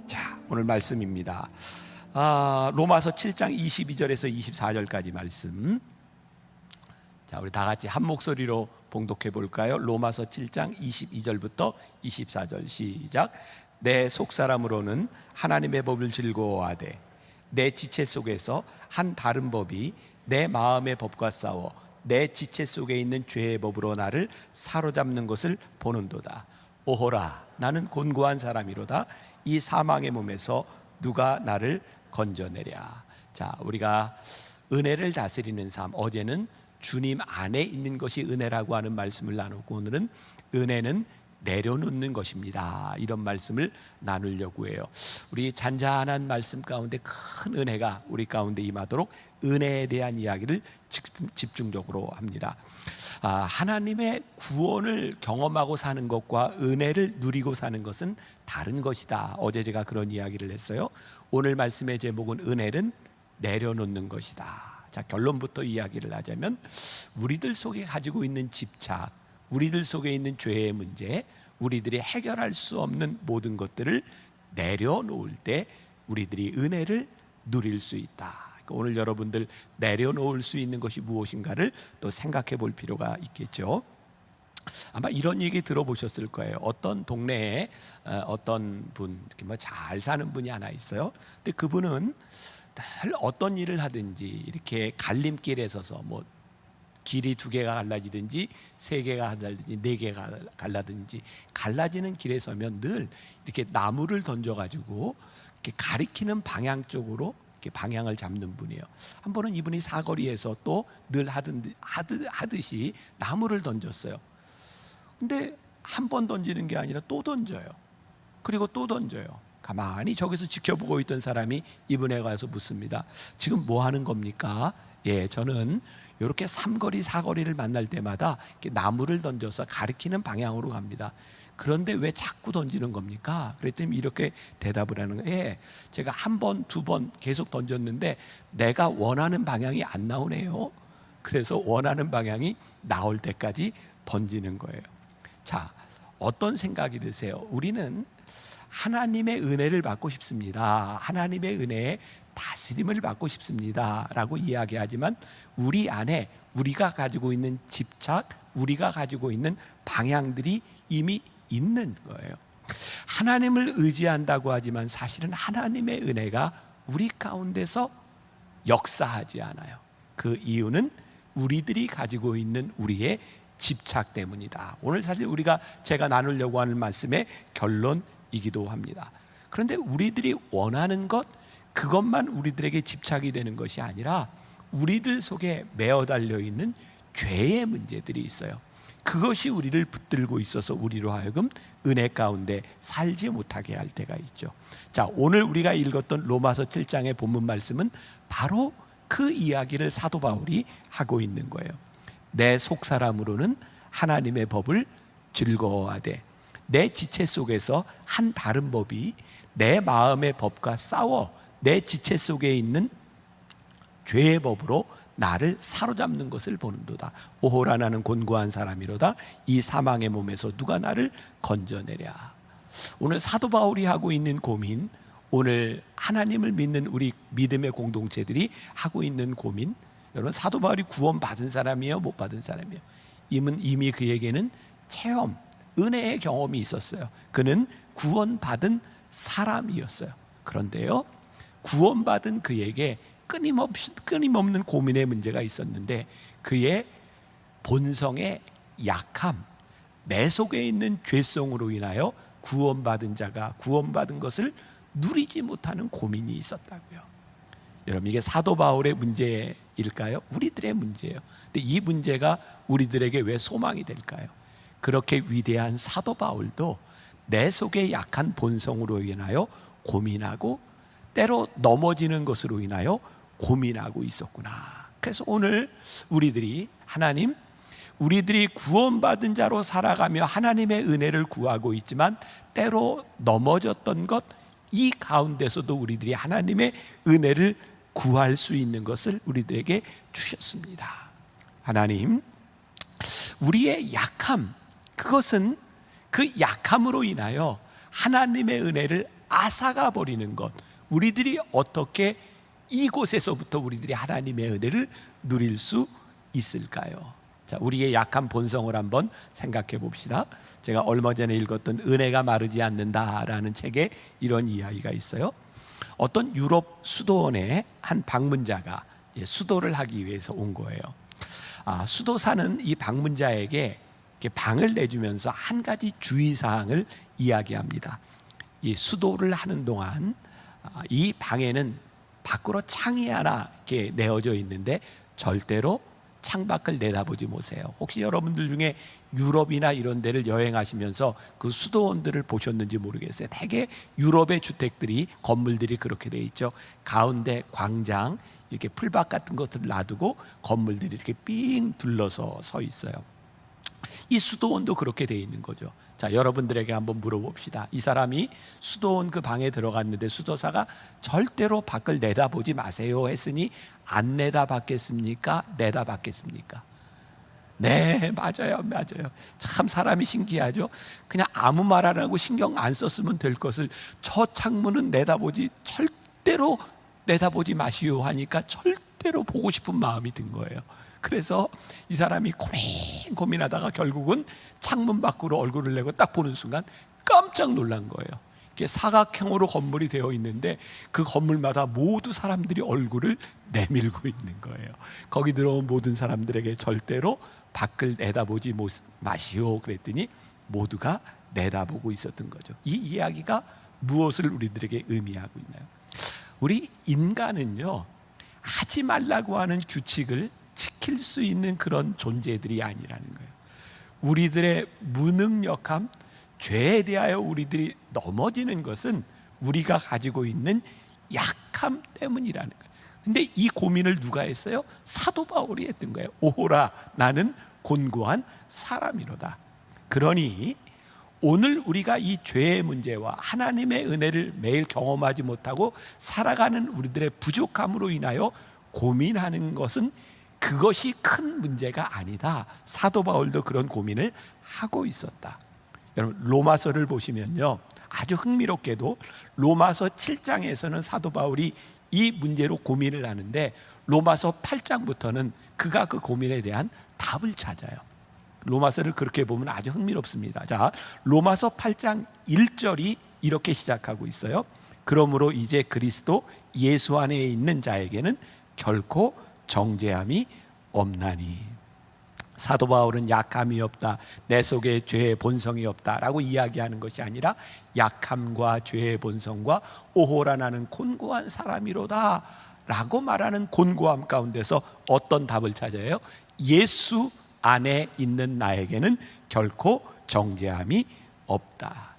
자, 오늘 말씀입니다. 로마서 7장 22절에서 24절까지 말씀. 자, 우리 다 같이 한 목소리로 봉독해 볼까요? 로마서 7장 22절부터 24절 시작. 내 속사람으로는 하나님의 법을 즐거워하되 내 지체 속에서 한 다른 법이 내 마음의 법과 싸워 내 지체 속에 있는 죄의 법으로 나를 사로잡는 것을 보는도다. 오호라, 나는 곤고한 사람이로다. 이 사망의 몸에서 누가 나를 건져내랴. 자, 우리가 은혜를 다스리는 삶, 어제는 주님 안에 있는 것이 은혜라고 하는 말씀을 나누고, 오늘은 은혜는 내려놓는 것입니다, 이런 말씀을 나누려고 해요. 우리 잔잔한 말씀 가운데 큰 은혜가 우리 가운데 임하도록 은혜에 대한 이야기를 집중적으로 합니다. 하나님의 구원을 경험하고 사는 것과 은혜를 누리고 사는 것은 다른 것이다. 어제 제가 그런 이야기를 했어요. 오늘 말씀의 제목은 은혜는 내려놓는 것이다. 자, 결론부터 이야기를 하자면, 우리들 속에 가지고 있는 집착, 우리들 속에 있는 죄의 문제, 우리들이 해결할 수 없는 모든 것들을 내려놓을 때 우리들이 은혜를 누릴 수 있다. 오늘 여러분들 내려놓을 수 있는 것이 무엇인가를 또 생각해 볼 필요가 있겠죠. 아마 이런 얘기 들어보셨을 거예요. 어떤 동네에 어떤 분, 잘 사는 분이 하나 있어요. 근데 그분은 늘 어떤 일을 하든지 이렇게 갈림길에 서서 길이 2개가 갈라지든지 3개가 갈라지든지 4개가 갈라지든지 갈라지는 길에 서면 늘 이렇게 나무를 던져가지고 이렇게 가리키는 방향 쪽으로 이렇게 방향을 잡는 분이에요. 한 번은 이분이 사거리에서 또 늘 하듯이 나무를 던졌어요. 근데 한 번 던지는 게 아니라 또 던져요. 그리고 또 던져요. 가만히 저기서 지켜보고 있던 사람이 이분에 가서 묻습니다. 지금 뭐 하는 겁니까? 저는 이렇게 3거리 4거리를 만날 때마다 이렇게 나무를 던져서 가리키는 방향으로 갑니다. 그런데 왜 자꾸 던지는 겁니까? 그랬더니 이렇게 대답을 하는 거예요. 제가 1번, 2번 계속 던졌는데 내가 원하는 방향이 안 나오네요. 그래서 원하는 방향이 나올 때까지 던지는 거예요. 자, 어떤 생각이 드세요? 우리는 하나님의 은혜를 받고 싶습니다, 하나님의 은혜에 다스림을 받고 싶습니다 라고 이야기하지만, 우리 안에 우리가 가지고 있는 집착, 우리가 가지고 있는 방향들이 이미 있는 거예요. 하나님을 의지한다고 하지만 사실은 하나님의 은혜가 우리 가운데서 역사하지 않아요. 그 이유는 우리들이 가지고 있는 우리의 집착 때문이다. 오늘 사실 제가 나누려고 하는 말씀의 결론이기도 합니다. 그런데 우리들이 원하는 것, 그것만 우리들에게 집착이 되는 것이 아니라 우리들 속에 매어 달려 있는 죄의 문제들이 있어요. 그것이 우리를 붙들고 있어서 우리로 하여금 은혜 가운데 살지 못하게 할 때가 있죠. 자, 오늘 우리가 읽었던 로마서 7장의 본문 말씀은 바로 그 이야기를 사도 바울이 하고 있는 거예요. 내 속사람으로는 하나님의 법을 즐거워하되 내 지체 속에서 한 다른 법이 내 마음의 법과 싸워 내 지체 속에 있는 죄의 법으로 나를 사로잡는 것을 보는도다. 오호라, 나는 곤고한 사람이로다. 이 사망의 몸에서 누가 나를 건져내랴. 오늘 사도 바울이 하고 있는 고민, 오늘 하나님을 믿는 우리 믿음의 공동체들이 하고 있는 고민, 여러분, 사도 바울이 구원받은 사람이에요, 못 받은 사람이에요? 이미 그에게는 체험, 은혜의 경험이 있었어요. 그는 구원받은 사람이었어요. 그런데요, 구원받은 그에게 끊임없는 고민의 문제가 있었는데, 그의 본성의 약함, 내 속에 있는 죄성으로 인하여 구원받은 자가 구원받은 것을 누리지 못하는 고민이 있었다고요. 여러분, 이게 사도 바울의 문제일까요? 우리들의 문제예요. 근데 이 문제가 우리들에게 왜 소망이 될까요? 그렇게 위대한 사도 바울도 내 속에 약한 본성으로 인하여 고민하고, 때로 넘어지는 것으로 인하여 고민하고 있었구나. 그래서 오늘 우리들이 우리들이 구원받은 자로 살아가며 하나님의 은혜를 구하고 있지만, 때로 넘어졌던 것, 이 가운데서도 우리들이 하나님의 은혜를 구할 수 있는 것을 우리들에게 주셨습니다. 하나님, 우리의 약함, 그것은 그 약함으로 인하여 하나님의 은혜를 앗아가 버리는 것, 우리들이 어떻게 이곳에서부터 우리들이 하나님의 은혜를 누릴 수 있을까요? 자, 우리의 약한 본성을 한번 생각해 봅시다. 제가 얼마 전에 읽었던 은혜가 마르지 않는다라는 책에 이런 이야기가 있어요. 어떤 유럽 수도원의 한 방문자가 수도를 하기 위해서 온 거예요. 수도사는 이 방문자에게 방을 내주면서 한 가지 주의사항을 이야기합니다. 이 수도를 하는 동안 이 방에는 밖으로 창이 하나 이렇게 내어져 있는데 절대로 창밖을 내다보지 마세요. 혹시 여러분들 중에 유럽이나 이런 데를 여행하시면서 그 수도원들을 보셨는지 모르겠어요. 대개 유럽의 주택들이, 건물들이 그렇게 돼 있죠. 가운데 광장, 이렇게 풀밭 같은 것들을 놔두고 건물들이 이렇게 삥 둘러서 서 있어요. 이 수도원도 그렇게 돼 있는 거죠. 자, 여러분들에게 한번 물어봅시다. 이 사람이 수도원 그 방에 들어갔는데 수도사가 절대로 밖을 내다보지 마세요 했으니 안 내다봤겠습니까? 내다봤겠습니까? 네, 맞아요. 참 사람이 신기하죠. 그냥 아무 말 안 하고 신경 안 썼으면 될 것을 저 창문은 절대로 내다보지 마시오 하니까 절대로 보고 싶은 마음이 든 거예요. 그래서 이 사람이 고민하다가 결국은 창문 밖으로 얼굴을 내고 딱 보는 순간 깜짝 놀란 거예요. 이게 사각형으로 건물이 되어 있는데 그 건물마다 모두 사람들이 얼굴을 내밀고 있는 거예요. 거기 들어온 모든 사람들에게 절대로 밖을 내다보지 마시오 그랬더니 모두가 내다보고 있었던 거죠. 이 이야기가 무엇을 우리들에게 의미하고 있나요? 우리 인간은요, 하지 말라고 하는 규칙을 지킬 수 있는 그런 존재들이 아니라는 거예요. 우리들의 무능력함, 죄에 대하여 우리들이 넘어지는 것은 우리가 가지고 있는 약함 때문이라는 거예요. 근데 이 고민을 누가 했어요? 사도 바울이 했던 거예요. 오호라, 나는 곤고한 사람이로다. 그러니 오늘 우리가 이 죄의 문제와 하나님의 은혜를 매일 경험하지 못하고 살아가는 우리들의 부족함으로 인하여 고민하는 것은 그것이 큰 문제가 아니다. 사도 바울도 그런 고민을 하고 있었다. 여러분, 로마서를 보시면요, 아주 흥미롭게도 로마서 7장에서는 사도 바울이 이 문제로 고민을 하는데 로마서 8장부터는 그가 그 고민에 대한 답을 찾아요. 로마서를 그렇게 보면 아주 흥미롭습니다. 자, 로마서 8장 1절이 이렇게 시작하고 있어요. 그러므로 이제 그리스도 예수 안에 있는 자에게는 결코 정죄함이 없나니. 사도 바울은 약함이 없다, 내 속에 죄의 본성이 없다라고 이야기하는 것이 아니라 약함과 죄의 본성과 오호라 나는 곤고한 사람이로다 라고 말하는 곤고함 가운데서 어떤 답을 찾아요? 예수 안에 있는 나에게는 결코 정죄함이 없다.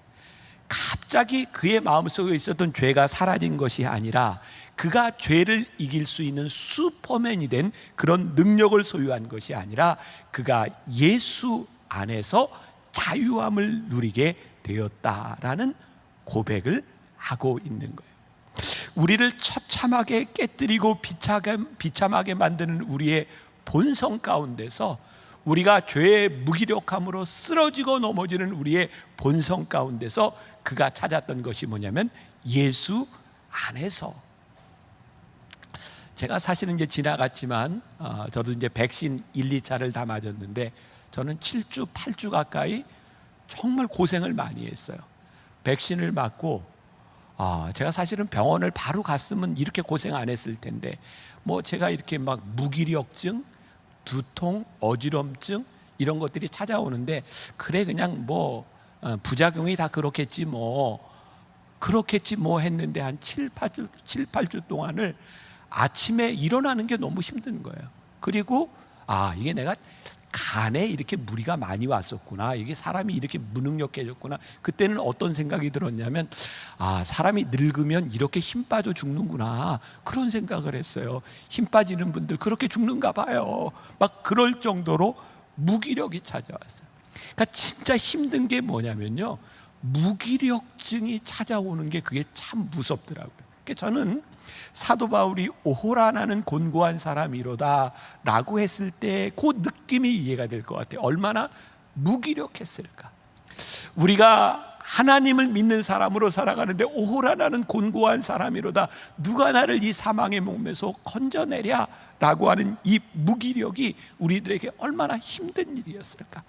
갑자기 그의 마음속에 있었던 죄가 사라진 것이 아니라 그가 죄를 이길 수 있는 슈퍼맨이 된 그런 능력을 소유한 것이 아니라 그가 예수 안에서 자유함을 누리게 되었다라는 고백을 하고 있는 거예요. 우리를 처참하게 깨뜨리고 비참하게 만드는 우리의 본성 가운데서, 우리가 죄의 무기력함으로 쓰러지고 넘어지는 우리의 본성 가운데서 그가 찾았던 것이 뭐냐면 예수 안에서. 제가 사실은 이제 지나갔지만 저도 이제 백신 1, 2차를 다 맞았는데 저는 7주, 8주 가까이 정말 고생을 많이 했어요. 백신을 맞고 제가 사실은 병원을 바로 갔으면 이렇게 고생 안 했을 텐데, 뭐 제가 이렇게 막 무기력증, 두통, 어지럼증 이런 것들이 찾아오는데, 그래 그냥 뭐 부작용이 다 그렇겠지 뭐 했는데 한 7, 8주 동안을 아침에 일어나는 게 너무 힘든 거예요. 그리고 이게 내가 간에 이렇게 무리가 많이 왔었구나, 이게 사람이 이렇게 무능력해졌구나. 그때는 어떤 생각이 들었냐면 사람이 늙으면 이렇게 힘 빠져 죽는구나, 그런 생각을 했어요. 힘 빠지는 분들 그렇게 죽는가 봐요. 막 그럴 정도로 무기력이 찾아왔어요. 그러니까 진짜 힘든 게 뭐냐면요, 무기력증이 찾아오는 게 그게 참 무섭더라고요. 그러니까 저는 사도 바울이 오호라 나는 곤고한 사람이로다 라고 했을 때 그 느낌이 이해가 될 것 같아요. 얼마나 무기력했을까. 우리가 하나님을 믿는 사람으로 살아가는데 오호라 나는 곤고한 사람이로다. 누가 나를 이 사망의 몸에서 건져내랴 라고 하는 이 무기력이 우리들에게 얼마나 힘든 일이었을까.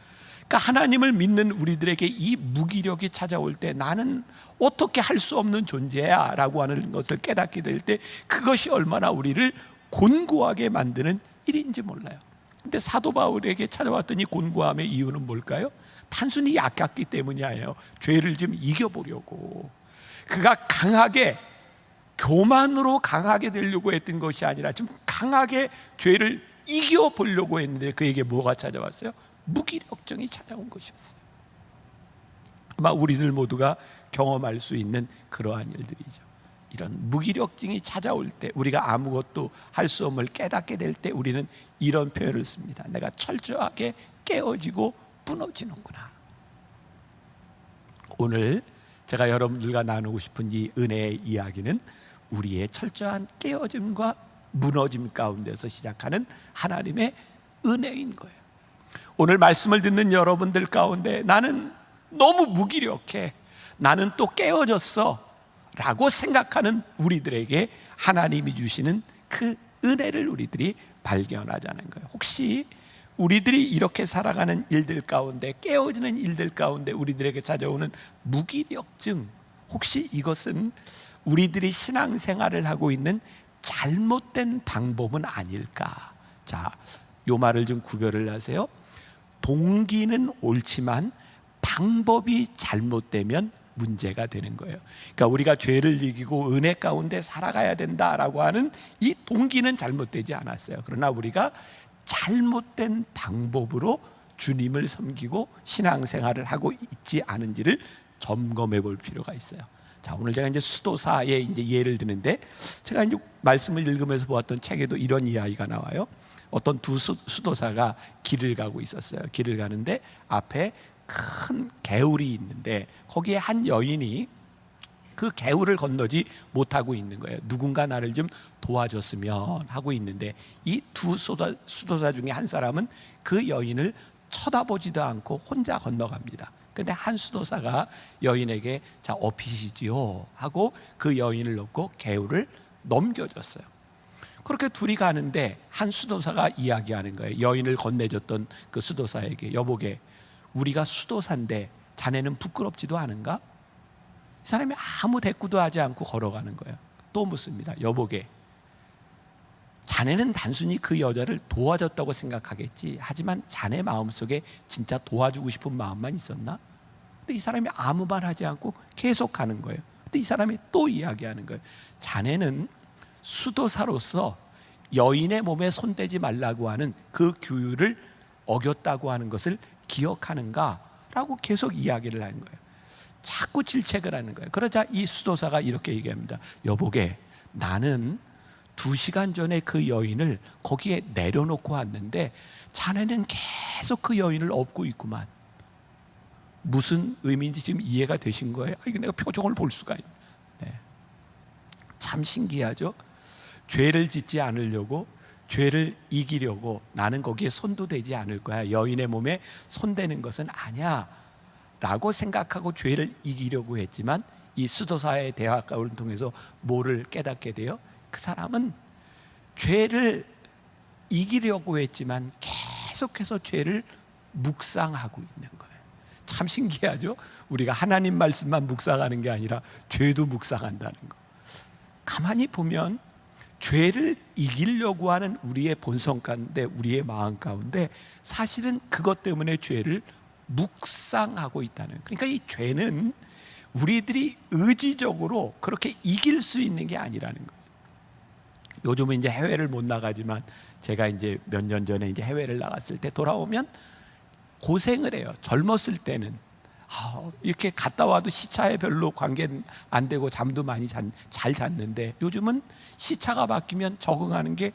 그러니까 하나님을 믿는 우리들에게 이 무기력이 찾아올 때 나는 어떻게 할 수 없는 존재야 라고 하는 것을 깨닫게 될 때 그것이 얼마나 우리를 곤고하게 만드는 일인지 몰라요. 근데 사도 바울에게 찾아왔던 이 곤고함의 이유는 뭘까요? 단순히 약했기 때문이 아니에요. 죄를 좀 이겨보려고. 그가 강하게, 교만으로 강하게 되려고 했던 것이 아니라 좀 강하게 죄를 이겨보려고 했는데 그에게 뭐가 찾아왔어요? 무기력증이 찾아온 것이었어요. 아마 우리들 모두가 경험할 수 있는 그러한 일들이죠. 이런 무기력증이 찾아올 때, 우리가 아무것도 할 수 없음을 깨닫게 될 때 우리는 이런 표현을 씁니다. 내가 철저하게 깨어지고 무너지는구나. 오늘 제가 여러분들과 나누고 싶은 이 은혜의 이야기는 우리의 철저한 깨어짐과 무너짐 가운데서 시작하는 하나님의 은혜인 거예요. 오늘 말씀을 듣는 여러분들 가운데 나는 너무 무기력해, 나는 또 깨어졌어 라고 생각하는 우리들에게 하나님이 주시는 그 은혜를 우리들이 발견하자는 거예요. 혹시 우리들이 이렇게 살아가는 일들 가운데, 깨어지는 일들 가운데 우리들에게 찾아오는 무기력증, 혹시 이것은 우리들이 신앙생활을 하고 있는 잘못된 방법은 아닐까? 자, 요 말을 좀 구별을 하세요. 동기는 옳지만 방법이 잘못되면 문제가 되는 거예요. 그러니까 우리가 죄를 이기고 은혜 가운데 살아가야 된다라고 하는 이 동기는 잘못되지 않았어요. 그러나 우리가 잘못된 방법으로 주님을 섬기고 신앙생활을 하고 있지 않은지를 점검해 볼 필요가 있어요. 자, 오늘 제가 이제 수도사의 이제 예를 드는데, 제가 이제 말씀을 읽으면서 보았던 책에도 이런 이야기가 나와요. 어떤 두 수도사가 길을 가고 있었어요. 길을 가는데 앞에 큰 개울이 있는데 거기에 한 여인이 그 개울을 건너지 못하고 있는 거예요. 누군가 나를 좀 도와줬으면 하고 있는데 이 두 수도사 중에 한 사람은 그 여인을 쳐다보지도 않고 혼자 건너갑니다. 근데 한 수도사가 여인에게 자, 업히시지요 하고 그 여인을 놓고 개울을 넘겨줬어요. 그렇게 둘이 가는데 한 수도사가 이야기하는 거예요. 여인을 건네줬던 그 수도사에게, 여보게, 우리가 수도사인데 자네는 부끄럽지도 않은가? 이 사람이 아무 대꾸도 하지 않고 걸어가는 거예요. 또 묻습니다. 여보게, 자네는 단순히 그 여자를 도와줬다고 생각하겠지, 하지만 자네 마음속에 진짜 도와주고 싶은 마음만 있었나? 근데 이 사람이 아무 말 하지 않고 계속 가는 거예요. 근데 이 사람이 또 이야기하는 거예요. 자네는 수도사로서 여인의 몸에 손대지 말라고 하는 그 규율을 어겼다고 하는 것을 기억하는가? 라고 계속 이야기를 하는 거예요. 자꾸 질책을 하는 거예요. 그러자 이 수도사가 이렇게 얘기합니다. 여보게, 나는 2시간 전에 그 여인을 거기에 내려놓고 왔는데 자네는 계속 그 여인을 업고 있구만. 무슨 의미인지 지금 이해가 되신 거예요? 이거 내가 표정을 볼 수가 있네. 네. 참 신기하죠? 죄를 짓지 않으려고, 죄를 이기려고 나는 거기에 손도 대지 않을 거야, 여인의 몸에 손대는 것은 아니야 라고 생각하고 죄를 이기려고 했지만 이 수도사의 대화를 통해서 뭐를 깨닫게 돼요? 그 사람은 죄를 이기려고 했지만 계속해서 죄를 묵상하고 있는 거예요. 참 신기하죠? 우리가 하나님 말씀만 묵상하는 게 아니라 죄도 묵상한다는 거. 가만히 보면 죄를 이기려고 하는 우리의 본성 가운데, 우리의 마음 가운데 사실은 그것 때문에 죄를 묵상하고 있다는 거예요. 그러니까 이 죄는 우리들이 의지적으로 그렇게 이길 수 있는 게 아니라는 거예요. 요즘은 이제 해외를 못 나가지만 제가 이제 몇 년 전에 이제 해외를 나갔을 때 돌아오면 고생을 해요. 젊었을 때는 이렇게 갔다 와도 시차에 별로 관계 안 되고 잠도 많이 잘 잤는데 요즘은 시차가 바뀌면 적응하는 게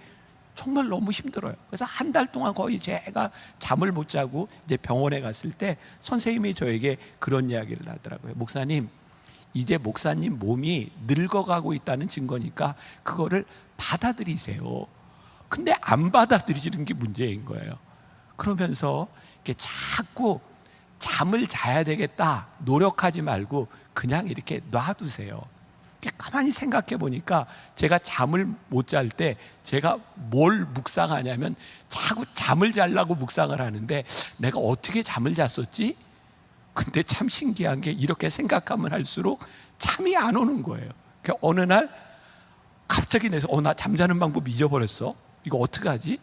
정말 너무 힘들어요. 그래서 한 달 동안 거의 제가 잠을 못 자고 이제 병원에 갔을 때 선생님이 저에게 그런 이야기를 하더라고요. 목사님, 이제 목사님 몸이 늙어가고 있다는 증거니까 그거를 받아들이세요. 근데 안 받아들이는 게 문제인 거예요. 그러면서 이렇게 자꾸 잠을 자야 되겠다 노력하지 말고 그냥 이렇게 놔두세요. 가만히 생각해 보니까 제가 잠을 못 잘 때 제가 뭘 묵상하냐면 자꾸 잠을 자려고 묵상을 하는데 내가 어떻게 잠을 잤었지? 근데 참 신기한 게 이렇게 생각하면 할수록 잠이 안 오는 거예요. 어느 날 갑자기 내서 나 잠자는 방법 잊어버렸어. 이거 어떡하지?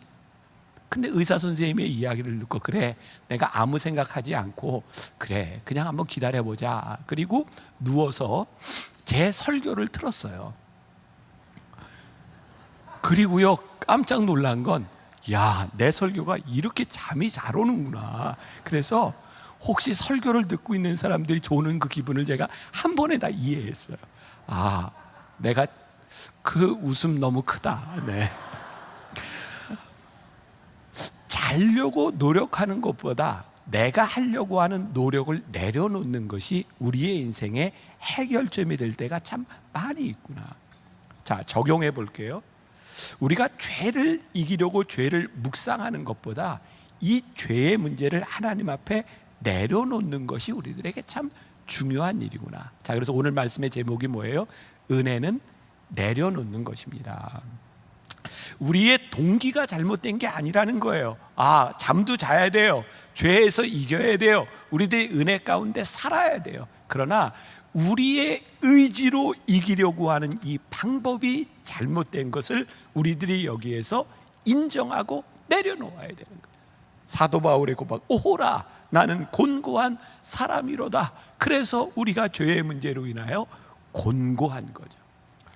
근데 의사 선생님의 이야기를 듣고 그래, 내가 아무 생각하지 않고 그래 그냥 한번 기다려보자. 그리고 누워서 제 설교를 틀었어요. 그리고요 깜짝 놀란 건 야, 내 설교가 이렇게 잠이 잘 오는구나. 그래서 혹시 설교를 듣고 있는 사람들이 조는 그 기분을 제가 한 번에 다 이해했어요. 아, 내가 그 웃음 너무 크다. 네. 자려고 노력하는 것보다 내가 하려고 하는 노력을 내려놓는 것이 우리의 인생의 해결점이 될 때가 참 많이 있구나. 자, 적용해 볼게요. 우리가 죄를 이기려고 죄를 묵상하는 것보다 이 죄의 문제를 하나님 앞에 내려놓는 것이 우리들에게 참 중요한 일이구나. 자, 그래서 오늘 말씀의 제목이 뭐예요? 은혜는 내려놓는 것입니다. 우리의 동기가 잘못된 게 아니라는 거예요. 아, 잠도 자야 돼요. 죄에서 이겨야 돼요. 우리들이 은혜 가운데 살아야 돼요. 그러나 우리의 의지로 이기려고 하는 이 방법이 잘못된 것을 우리들이 여기에서 인정하고 내려놓아야 되는 거예요. 사도 바울의 고백, 오호라 나는 곤고한 사람이로다. 그래서 우리가 죄의 문제로 인하여 곤고한 거죠.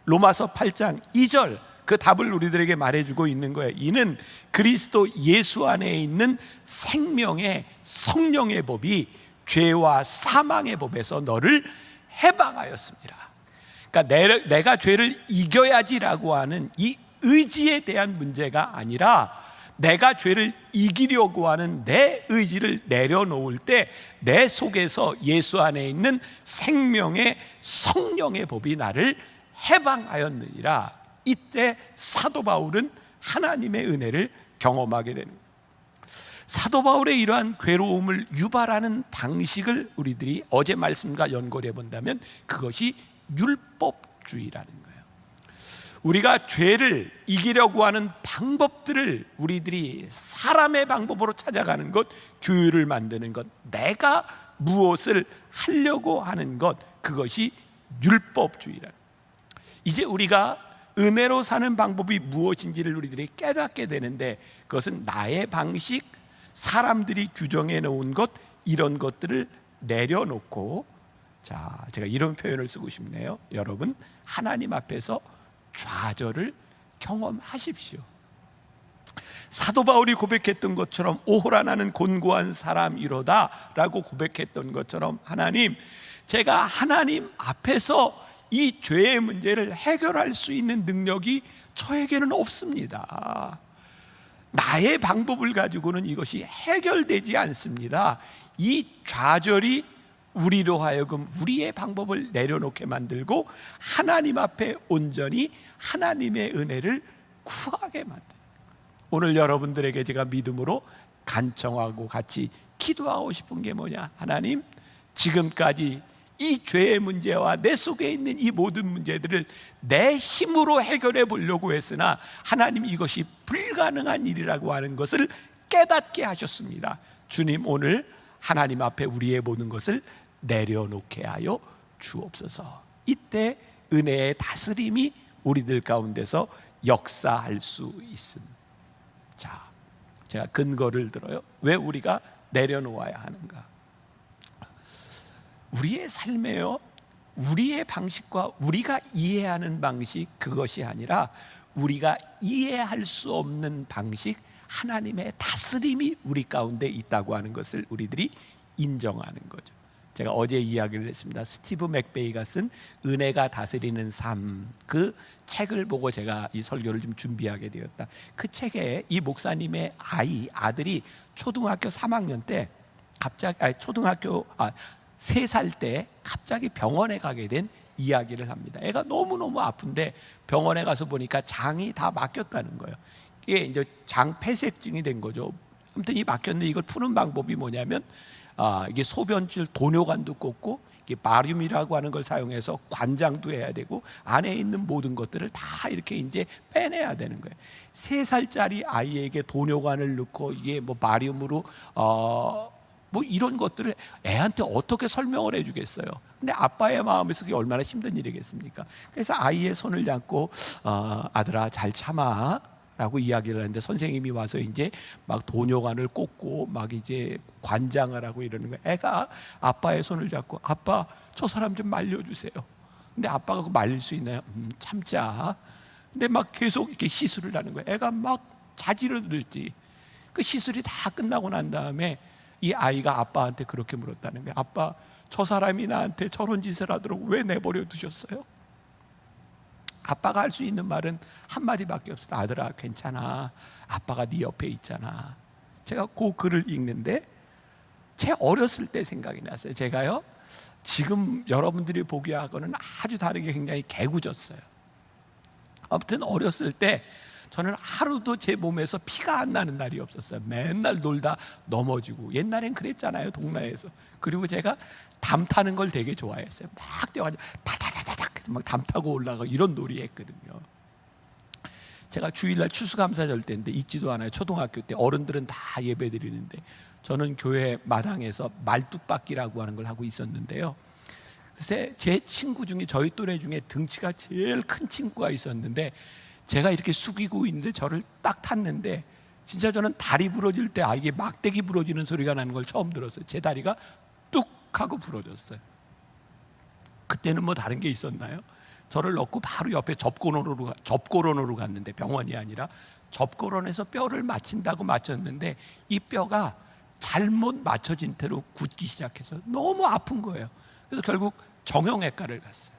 로마서 8장 2절 그 답을 우리들에게 말해주고 있는 거예요. 이는 그리스도 예수 안에 있는 생명의 성령의 법이 죄와 사망의 법에서 너를 해방하였습니다. 그러니까 내가 죄를 이겨야지라고 하는 이 의지에 대한 문제가 아니라 내가 죄를 이기려고 하는 내 의지를 내려놓을 때 내 속에서 예수 안에 있는 생명의 성령의 법이 나를 해방하였느니라. 이때 사도 바울은 하나님의 은혜를 경험하게 되는 거예요. 사도 바울의 이러한 괴로움을 유발하는 방식을 우리들이 어제 말씀과 연결해 본다면 그것이 율법주의라는 거예요. 우리가 죄를 이기려고 하는 방법들을 우리들이 사람의 방법으로 찾아가는 것, 규율을 만드는 것, 내가 무엇을 하려고 하는 것, 그것이 율법주의라는 거예요. 이제 우리가 은혜로 사는 방법이 무엇인지를 우리들이 깨닫게 되는데 그것은 나의 방식, 사람들이 규정해 놓은 것, 이런 것들을 내려놓고, 자, 제가 이런 표현을 쓰고 싶네요. 여러분, 하나님 앞에서 좌절을 경험하십시오. 사도 바울이 고백했던 것처럼 오호라 나는 곤고한 사람이로다 라고 고백했던 것처럼 하나님, 제가 하나님 앞에서 이 죄의 문제를 해결할 수 있는 능력이 저에게는 없습니다. 나의 방법을 가지고는 이것이 해결되지 않습니다. 이 좌절이 우리로 하여금 우리의 방법을 내려놓게 만들고 하나님 앞에 온전히 하나님의 은혜를 구하게 만듭니다. 오늘 여러분들에게 제가 믿음으로 간청하고 같이 기도하고 싶은 게 뭐냐? 하나님, 지금까지 이 죄의 문제와 내 속에 있는 이 모든 문제들을 내 힘으로 해결해 보려고 했으나 하나님, 이것이 불가능한 일이라고 하는 것을 깨닫게 하셨습니다. 주님, 오늘 하나님 앞에 우리의 모든 것을 내려놓게 하여 주옵소서. 이때 은혜의 다스림이 우리들 가운데서 역사할 수 있습니다. 자, 제가 근거를 들어요. 왜 우리가 내려놓아야 하는가? 우리의 삶에요, 우리의 방식과 우리가 이해하는 방식, 그것이 아니라 우리가 이해할 수 없는 방식, 하나님의 다스림이 우리 가운데 있다고 하는 것을 우리들이 인정하는 거죠. 제가 어제 이야기를 했습니다. 스티브 맥베이가 쓴 은혜가 다스리는 삶, 그 책을 보고 제가 이 설교를 좀 준비하게 되었다. 그 책에 이 목사님의 아들이 초등학교 3학년 때 갑자기 초등학교 3살 때 갑자기 병원에 가게 된 이야기를 합니다. 애가 너무너무 아픈데 병원에 가서 보니까 장이 다 막혔다는 거예요. 이게 이제 장 폐쇄증이 된 거죠. 아무튼 이 막혔는데 이걸 푸는 방법이 뭐냐면 이게 소변줄 도뇨관도 꽂고 이게 바륨이라고 하는 걸 사용해서 관장도 해야 되고 안에 있는 모든 것들을 다 이렇게 이제 빼내야 되는 거예요. 3살짜리 아이에게 도뇨관을 넣고 이게 뭐 바륨으로 뭐 이런 것들을 애한테 어떻게 설명을 해주겠어요? 근데 아빠의 마음에서 그게 얼마나 힘든 일이겠습니까? 그래서 아이의 손을 잡고 아들아 잘 참아 라고 이야기를 하는데 선생님이 와서 이제 막 도뇨관을 꽂고 막 이제 관장을 하고 이러는 거예요. 애가 아빠의 손을 잡고 아빠 저 사람 좀 말려주세요. 근데 아빠가 그거 말릴 수 있나요? 참자. 근데 막 계속 이렇게 시술을 하는 거예요. 애가 막 자지러들지. 그 시술이 다 끝나고 난 다음에 이 아이가 아빠한테 그렇게 물었다는 거예요. 아빠 저 사람이 나한테 저런 짓을 하도록 왜 내버려 두셨어요? 아빠가 할 수 있는 말은 한마디밖에 없어요. 아들아 괜찮아, 아빠가 네 옆에 있잖아. 제가 그 글을 읽는데 제 어렸을 때 생각이 났어요. 제가요 지금 여러분들이 보기하고는 아주 다르게 굉장히 개구졌어요. 아무튼 어렸을 때 저는 하루도 제 몸에서 피가 안 나는 날이 없었어요. 맨날 놀다 넘어지고. 옛날엔 그랬잖아요, 동네에서. 그리고 제가 담 타는 걸 되게 좋아했어요. 막 뛰어가지고 타타타타닥 막 담 타고 올라가고 이런 놀이 했거든요. 제가 주일날 추수감사절 때인데 있지도 않아요. 초등학교 때 어른들은 다 예배 드리는데 저는 교회 마당에서 말뚝박기라고 하는 걸 하고 있었는데요. 글쎄 제 친구 중에 저희 또래 중에 등치가 제일 큰 친구가 있었는데 제가 이렇게 숙이고 있는데 저를 딱 탔는데 진짜 저는 다리 부러질 때 이게 막대기 부러지는 소리가 나는 걸 처음 들었어요. 제 다리가 뚝 하고 부러졌어요. 그때는 뭐 다른 게 있었나요? 저를 넣고 바로 옆에 접고론으로 갔는데 병원이 아니라 접고론에서 뼈를 맞춘다고 맞췄는데 이 뼈가 잘못 맞춰진 채로 굳기 시작해서 너무 아픈 거예요. 그래서 결국 정형외과를 갔어요.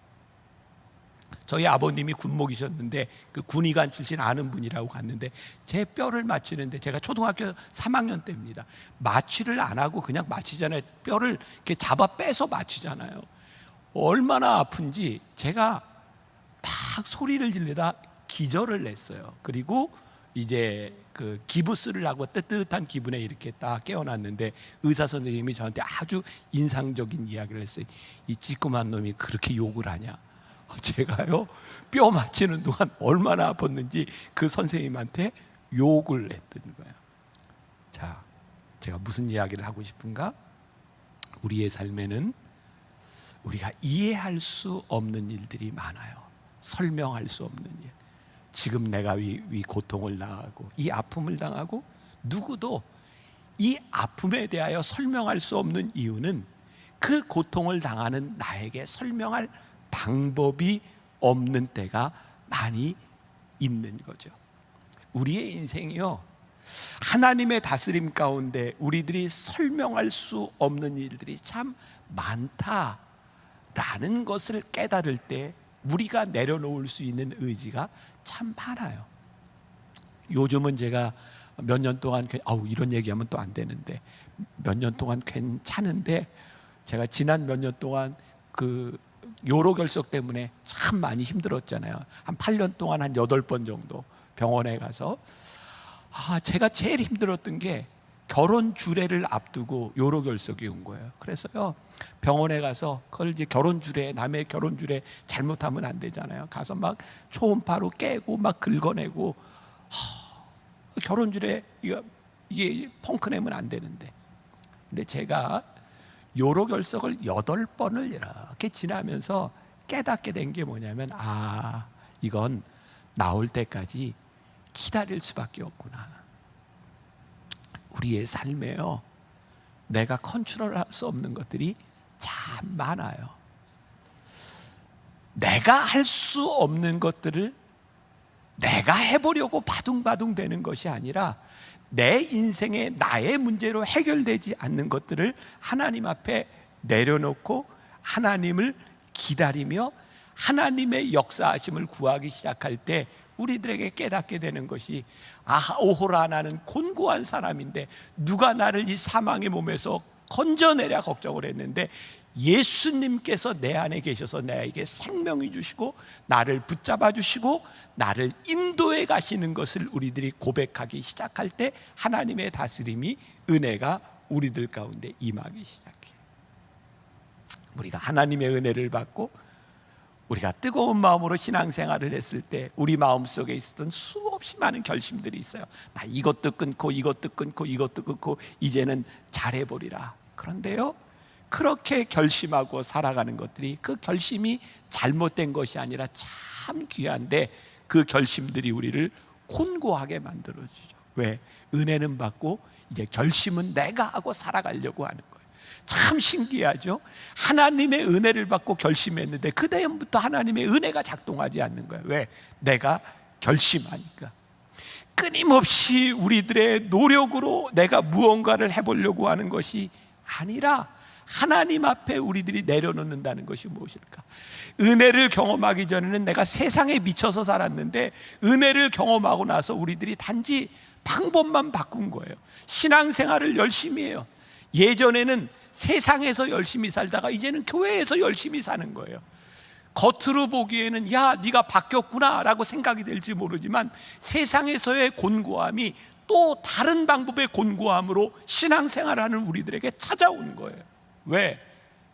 저희 아버님이 군목이셨는데 그 군의관 출신 아는 분이라고 갔는데 제 뼈를 맞추는데 제가 초등학교 3학년 때입니다. 마취를 안 하고 그냥 마취잖아요. 뼈를 이렇게 잡아 빼서 마취잖아요. 얼마나 아픈지 제가 막 소리를 지르다 기절을 냈어요. 그리고 이제 그 기부스를 하고 뜨뜻한 기분에 이렇게 딱 깨어났는데 의사 선생님이 저한테 아주 인상적인 이야기를 했어요. 이 찌끄만 놈이 그렇게 욕을 하냐. 제가요 뼈 맞히는 동안 얼마나 아팠는지 그 선생님한테 욕을 했던 거예요. 자, 제가 무슨 이야기를 하고 싶은가? 우리의 삶에는 우리가 이해할 수 없는 일들이 많아요. 설명할 수 없는 일. 지금 내가 이 고통을 당하고 이 아픔을 당하고 누구도 이 아픔에 대하여 설명할 수 없는 이유는 그 고통을 당하는 나에게 설명할 방법이 없는 때가 많이 있는 거죠. 우리의 인생이요 하나님의 다스림 가운데 우리들이 설명할 수 없는 일들이 참 많다라는 것을 깨달을 때 우리가 내려놓을 수 있는 의지가 참 많아요. 요즘은 제가 몇 년 동안 이런 얘기하면 또 안 되는데 몇 년 동안 괜찮은데 제가 지난 몇 년 동안 그 요로결석 때문에 참 많이 힘들었잖아요. 한 8년 동안 한 8번 정도 병원에 가서 제가 제일 힘들었던 게 결혼 주례를 앞두고 요로결석이 온 거예요. 그래서요 병원에 가서 그걸 이제 결혼 주례, 남의 결혼 주례 잘못하면 안 되잖아요. 가서 막 초음파로 깨고 막 긁어내고 결혼 주례 이게 펑크 내면 안 되는데 근데 제가 요로결석을 8번을 이렇게 지나면서 깨닫게 된 게 뭐냐면 이건 나올 때까지 기다릴 수밖에 없구나. 우리의 삶에요 내가 컨트롤할 수 없는 것들이 참 많아요. 내가 할 수 없는 것들을 내가 해보려고 바둥바둥 되는 것이 아니라 내 인생의 나의 문제로 해결되지 않는 것들을 하나님 앞에 내려놓고 하나님을 기다리며 하나님의 역사하심을 구하기 시작할 때 우리들에게 깨닫게 되는 것이 오호라 나는 곤고한 사람인데 누가 나를 이 사망의 몸에서 건져내랴 걱정을 했는데 예수님께서 내 안에 계셔서 나에게 생명이 주시고 나를 붙잡아 주시고 나를 인도해 가시는 것을 우리들이 고백하기 시작할 때 하나님의 다스림이 은혜가 우리들 가운데 임하기 시작해. 우리가 하나님의 은혜를 받고 우리가 뜨거운 마음으로 신앙생활을 했을 때 우리 마음속에 있었던 수없이 많은 결심들이 있어요. 나 이것도 끊고 이것도 끊고 이것도 끊고 이제는 잘해보리라. 그런데요, 그렇게 결심하고 살아가는 것들이, 그 결심이 잘못된 것이 아니라 참 귀한데, 그 결심들이 우리를 곤고하게 만들어주죠. 왜? 은혜는 받고 이제 결심은 내가 하고 살아가려고 하는 거예요. 참 신기하죠? 하나님의 은혜를 받고 결심했는데 그 다음부터 하나님의 은혜가 작동하지 않는 거예요. 왜? 내가 결심하니까. 끊임없이 우리들의 노력으로 내가 무언가를 해보려고 하는 것이 아니라 하나님 앞에 우리들이 내려놓는다는 것이 무엇일까? 은혜를 경험하기 전에는 내가 세상에 미쳐서 살았는데, 은혜를 경험하고 나서 우리들이 단지 방법만 바꾼 거예요. 신앙생활을 열심히 해요. 예전에는 세상에서 열심히 살다가 이제는 교회에서 열심히 사는 거예요. 겉으로 보기에는 야, 네가 바뀌었구나 라고 생각이 될지 모르지만, 세상에서의 곤고함이 또 다른 방법의 곤고함으로 신앙생활하는 우리들에게 찾아오는 거예요. 왜?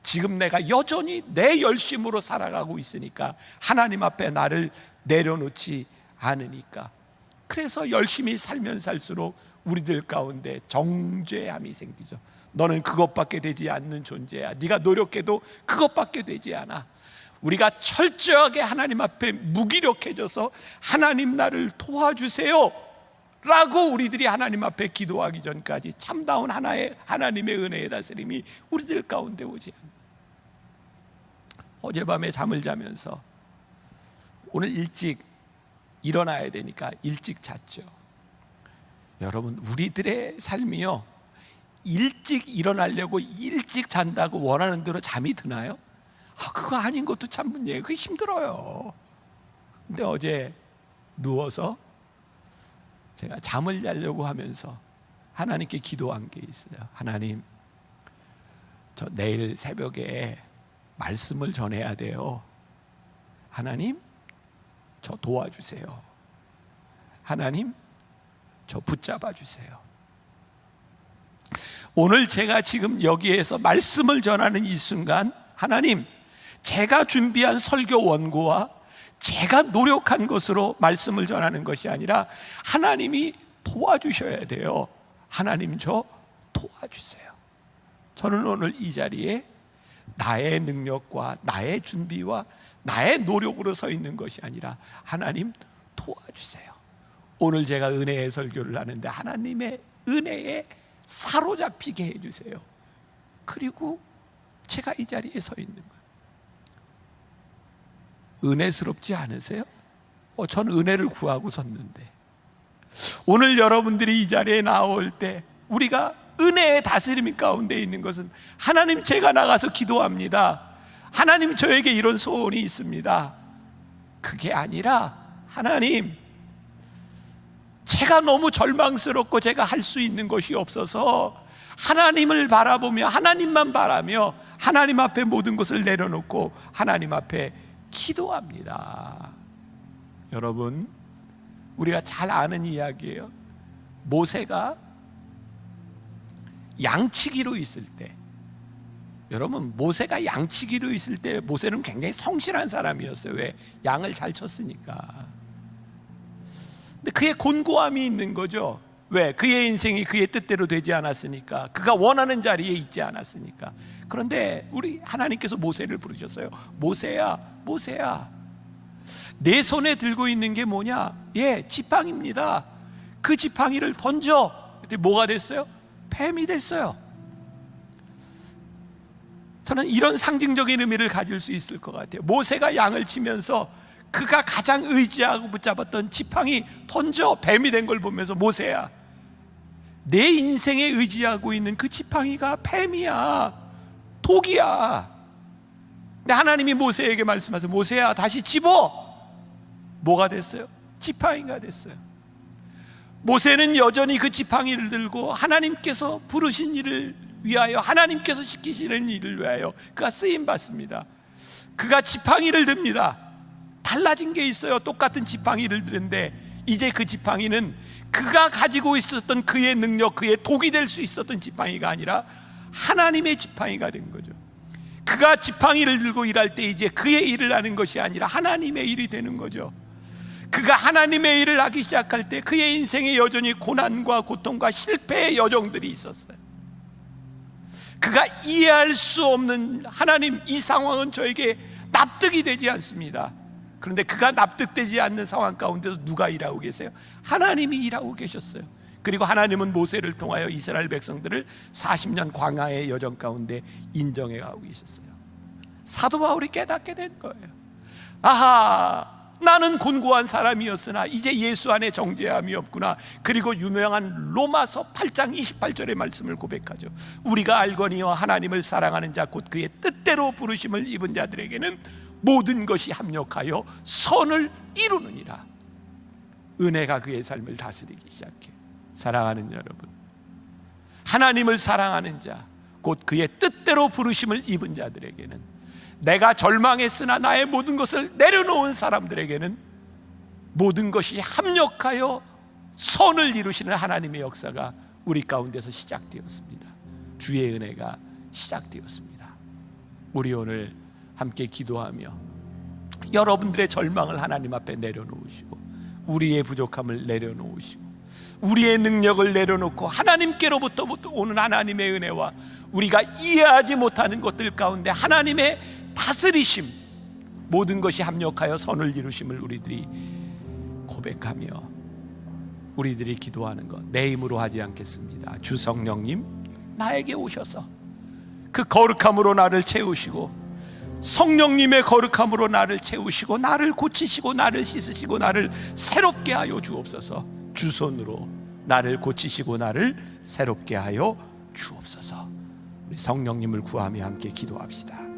지금 내가 여전히 내 열심으로 살아가고 있으니까, 하나님 앞에 나를 내려놓지 않으니까. 그래서 열심히 살면 살수록 우리들 가운데 정죄함이 생기죠. 너는 그것밖에 되지 않는 존재야. 네가 노력해도 그것밖에 되지 않아. 우리가 철저하게 하나님 앞에 무기력해져서 하나님 나를 도와주세요 라고 우리들이 하나님 앞에 기도하기 전까지 참다운 하나님의 은혜의 다스림이 우리들 가운데 오지 않아요. 어젯밤에 잠을 자면서 오늘 일찍 일어나야 되니까 일찍 잤죠. 여러분, 우리들의 삶이요, 일찍 일어나려고 일찍 잔다고 원하는 대로 잠이 드나요? 그거 아닌 것도 참 문제예요. 그게 힘들어요. 근데 어제 누워서 제가 잠을 자려고 하면서 하나님께 기도한 게 있어요. 하나님, 저 내일 새벽에 말씀을 전해야 돼요. 하나님, 저 도와주세요. 하나님, 저 붙잡아 주세요. 오늘 제가 지금 여기에서 말씀을 전하는 이 순간, 하나님, 제가 준비한 설교 원고와 제가 노력한 것으로 말씀을 전하는 것이 아니라 하나님이 도와주셔야 돼요. 하나님, 저 도와주세요. 저는 오늘 이 자리에 나의 능력과 나의 준비와 나의 노력으로 서 있는 것이 아니라 하나님 도와주세요. 오늘 제가 은혜의 설교를 하는데 하나님의 은혜에 사로잡히게 해주세요. 그리고 제가 이 자리에 서 있는 거예요. 은혜스럽지 않으세요? 전 은혜를 구하고 섰는데, 오늘 여러분들이 이 자리에 나올 때 우리가 은혜의 다스림 가운데 있는 것은, 하나님, 제가 나가서 기도합니다. 하나님, 저에게 이런 소원이 있습니다. 그게 아니라, 하나님, 제가 너무 절망스럽고 제가 할 수 있는 것이 없어서 하나님을 바라보며, 하나님만 바라며 하나님 앞에 모든 것을 내려놓고 하나님 앞에 기도합니다. 여러분, 우리가 잘 아는 이야기예요. 모세가 양치기로 있을 때, 여러분, 모세가 양치기로 있을 때 모세는 굉장히 성실한 사람이었어요. 왜? 양을 잘 쳤으니까. 근데 그의 곤고함이 있는 거죠. 왜? 그의 인생이 그의 뜻대로 되지 않았으니까, 그가 원하는 자리에 있지 않았으니까. 그런데 우리 하나님께서 모세를 부르셨어요. 모세야, 모세야, 내 손에 들고 있는 게 뭐냐? 지팡이입니다. 그 지팡이를 던져. 그때 뭐가 됐어요? 뱀이 됐어요. 저는 이런 상징적인 의미를 가질 수 있을 것 같아요. 모세가 양을 치면서 그가 가장 의지하고 붙잡았던 지팡이 던져 뱀이 된 걸 보면서, 모세야, 내 인생에 의지하고 있는 그 지팡이가 뱀이야, 독이야. 근데 하나님이 모세에게 말씀하세요. 모세야, 다시 집어. 뭐가 됐어요? 지팡이가 됐어요. 모세는 여전히 그 지팡이를 들고 하나님께서 부르신 일을 위하여, 하나님께서 시키시는 일을 위하여 그가 쓰임받습니다. 그가 지팡이를 듭니다. 달라진 게 있어요. 똑같은 지팡이를 드는데 이제 그 지팡이는 그가 가지고 있었던 그의 능력, 그의 독이 될 수 있었던 지팡이가 아니라 하나님의 지팡이가 된 거죠. 그가 지팡이를 들고 일할 때 이제 그의 일을 하는 것이 아니라 하나님의 일이 되는 거죠. 그가 하나님의 일을 하기 시작할 때 그의 인생에 여전히 고난과 고통과 실패의 여정들이 있었어요. 그가 이해할 수 없는 하나님, 이 상황은 저에게 납득이 되지 않습니다. 그런데 그가 납득되지 않는 상황 가운데서 누가 일하고 계세요? 하나님이 일하고 계셨어요. 그리고 하나님은 모세를 통하여 이스라엘 백성들을 40년 광야의 여정 가운데 인정해 가고 계셨어요. 사도 바울이 깨닫게 된 거예요. 아하, 나는 곤고한 사람이었으나 이제 예수 안에 정죄함이 없구나. 그리고 유명한 로마서 8장 28절의 말씀을 고백하죠. 우리가 알거니와 하나님을 사랑하는 자 곧 그의 뜻대로 부르심을 입은 자들에게는 모든 것이 합력하여 선을 이루느니라. 은혜가 그의 삶을 다스리기 시작해. 사랑하는 여러분, 하나님을 사랑하는 자 곧 그의 뜻대로 부르심을 입은 자들에게는, 내가 절망했으나 나의 모든 것을 내려놓은 사람들에게는 모든 것이 합력하여 선을 이루시는 하나님의 역사가 우리 가운데서 시작되었습니다. 주의 은혜가 시작되었습니다. 우리 오늘 함께 기도하며 여러분들의 절망을 하나님 앞에 내려놓으시고, 우리의 부족함을 내려놓으시고, 우리의 능력을 내려놓고 하나님께로부터 오는 하나님의 은혜와 우리가 이해하지 못하는 것들 가운데 하나님의 다스리심, 모든 것이 합력하여 선을 이루심을 우리들이 고백하며 우리들이 기도하는 것, 내 힘으로 하지 않겠습니다. 주 성령님, 나에게 오셔서 그 거룩함으로 나를 채우시고, 성령님의 거룩함으로 나를 채우시고, 나를 고치시고, 나를 씻으시고, 나를 새롭게 하여 주옵소서. 주 손으로 나를 고치시고 나를 새롭게 하여 주옵소서. 우리 성령님을 구하며 함께 기도합시다.